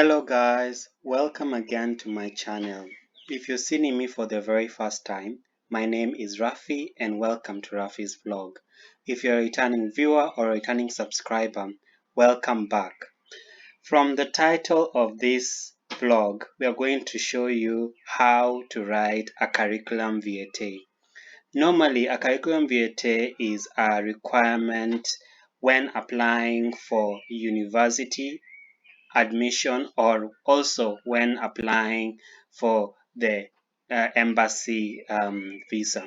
Hello guys, welcome again to my channel. If you're seeing me for the very first time, my name is Rafi and welcome to Rafi's vlog. If you're a returning viewer or a returning subscriber, welcome back. From the title of this vlog, we are going to show you how to write a curriculum vitae. Normally, a curriculum vitae is a requirement when applying for university admission or also when applying for the embassy visa.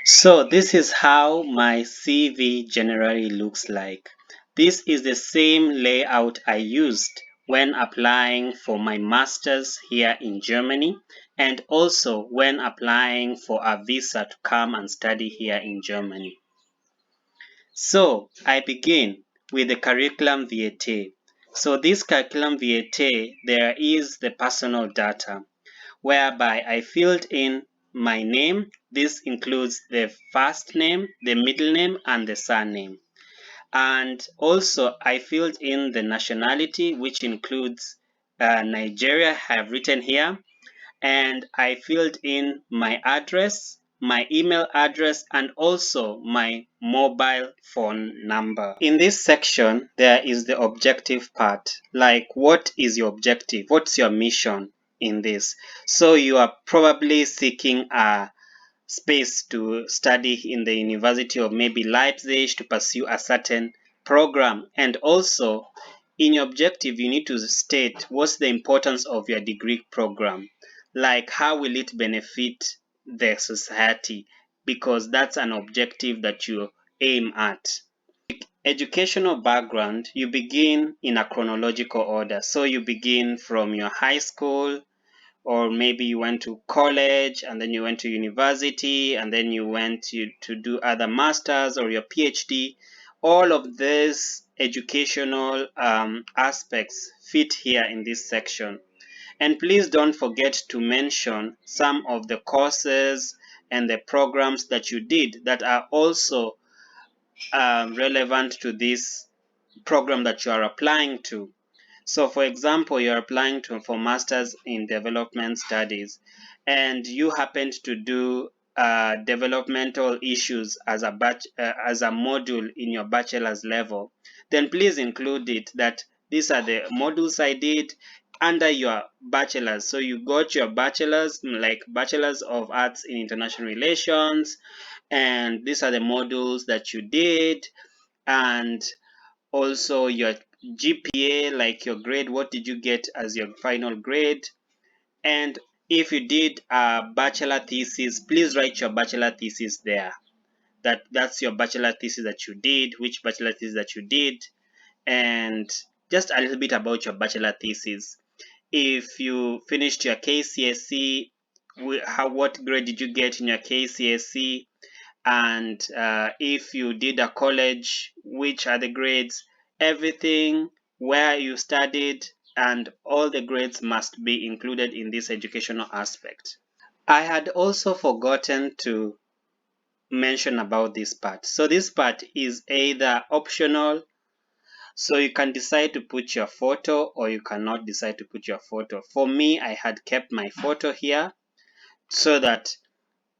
So this is how my CV generally looks like. This is the same layout I used when applying for my master's here in Germany and also when applying for a visa to come and study here in Germany. So I begin with the curriculum vitae. So this curriculum vitae, there is the personal data whereby I filled in my name. This includes the first name, the middle name, and the surname. And also I filled in the nationality, which includes Nigeria, I have written here. And I filled in my address, my email address, and also my mobile phone number. In this section, there is the objective part, like what is your objective? What's your mission in this? So you are probably seeking a space to study in the University of maybe Leipzig to pursue a certain program. And also in your objective, you need to state what's the importance of your degree program, like how will it benefit the society, because that's an objective that you aim at. Educational background, you begin in a chronological order. So you begin from your high school, or maybe you went to college and then you went to university and then you went to do other masters or your PhD. All of these educational aspects fit here in this section. And please don't forget to mention some of the courses and the programs that you did that are also relevant to this program that you are applying to. So for example, you're applying for Masters in Development Studies and you happened to do developmental issues as a module in your bachelor's level, then please include it that these are the modules I did under your bachelor's. So you got your bachelor's, like Bachelor's of Arts in International Relations, and these are the modules that you did, and also your GPA, like your grade, what did you get as your final grade? And if you did a bachelor thesis, please write your bachelor thesis there. That's your bachelor thesis that you did, which bachelor thesis that you did, and just a little bit about your bachelor thesis. If you finished your KCSE, what grade did you get in your KCSE? And if you did a college, which are the grades, everything, where you studied, and all the grades must be included in this educational aspect. I had also forgotten to mention about this part. So this part is either optional, so you can decide to put your photo or you cannot decide to put your photo. For me, I had kept my photo here so that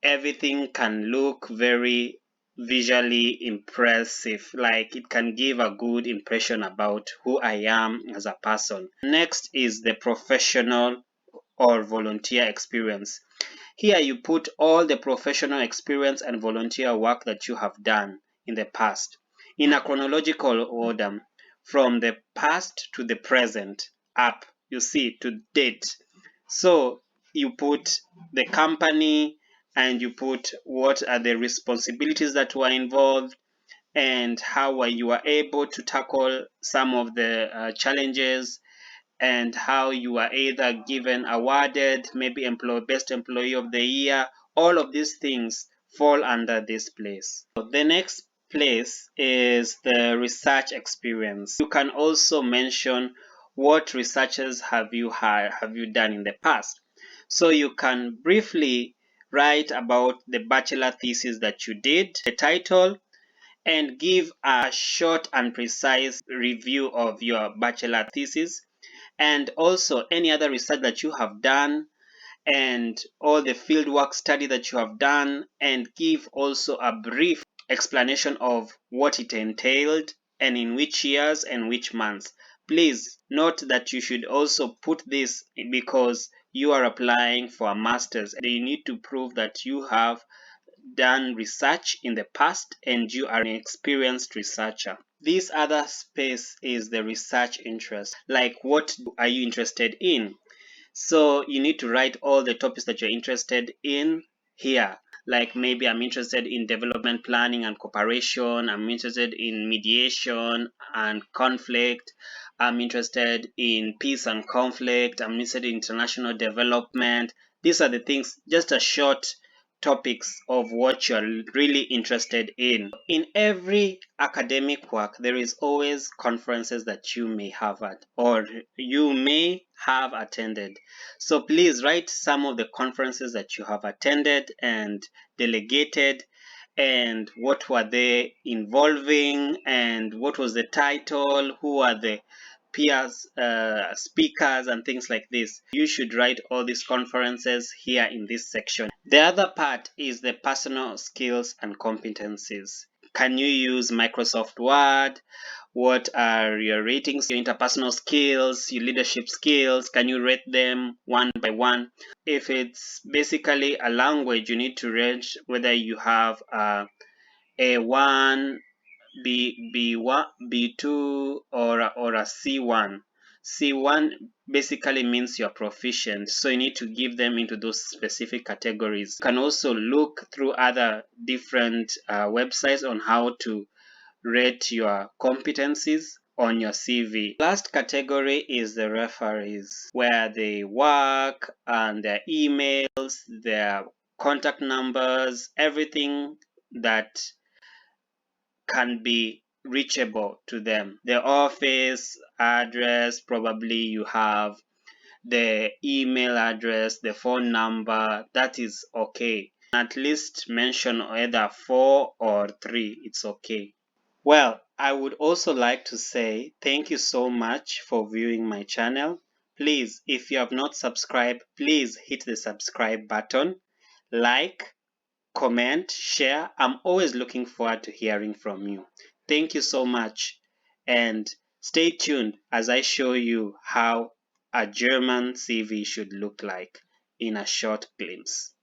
everything can look very visually impressive, like it can give a good impression about who I am as a person. Next is the professional or volunteer experience. Here you put all the professional experience and volunteer work that you have done in the past in a chronological order from the past to the present up, you see, to date. So you put the company and you put what are the responsibilities that were involved and how you were able to tackle some of the challenges, and how you were either given awarded maybe best employee of the year. All of these things fall under this place. So the next place is the research experience. You can also mention what researches have you done in the past. So you can briefly write about the bachelor thesis that you did, the title, and give a short and precise review of your bachelor thesis. and also any other research that you have done, and all the fieldwork study that you have done, and give also a brief explanation of what it entailed and in which years and which months. Please note that you should also put this because you are applying for a master's. You need to prove that you have done research in the past and you are an experienced researcher. This other space is the research interest. Like, what are you interested in? So you need to write all the topics that you're interested in here. Like, maybe I'm interested in development planning and cooperation. I'm interested in mediation and conflict. I'm interested in peace and conflict. I'm interested in international development. These are the things, just a short topics of what you're really interested in. In every academic work, there is always conferences that you may have at or you may have attended. So please write some of the conferences that you have attended and delegated, and what were they involving, and what was the title, who are the peers, speakers, and things like this. You should write all these conferences here in this section. The other part is the personal skills and competencies. Can you use Microsoft Word? What are your ratings, your interpersonal skills, your leadership skills? Can you rate them one by one? If it's basically a language, you need to rate whether you have a A1, B1, B2, or a C1. C1 basically means you're proficient, so you need to give them into those specific categories. You can also look through other different websites on how to rate your competencies on your CV. Last category is the referees, where they work and their emails, their contact numbers, everything that can be reachable to them. The office address, probably you have the email address, the phone number, that is okay. At least mention either 4 or 3, it's okay. Well, I would also like to say thank you so much for viewing my channel. Please, if you have not subscribed, please hit the subscribe button, like, comment, share. I'm always looking forward to hearing from you. Thank you so much, and stay tuned as I show you how a German CV should look like in a short glimpse.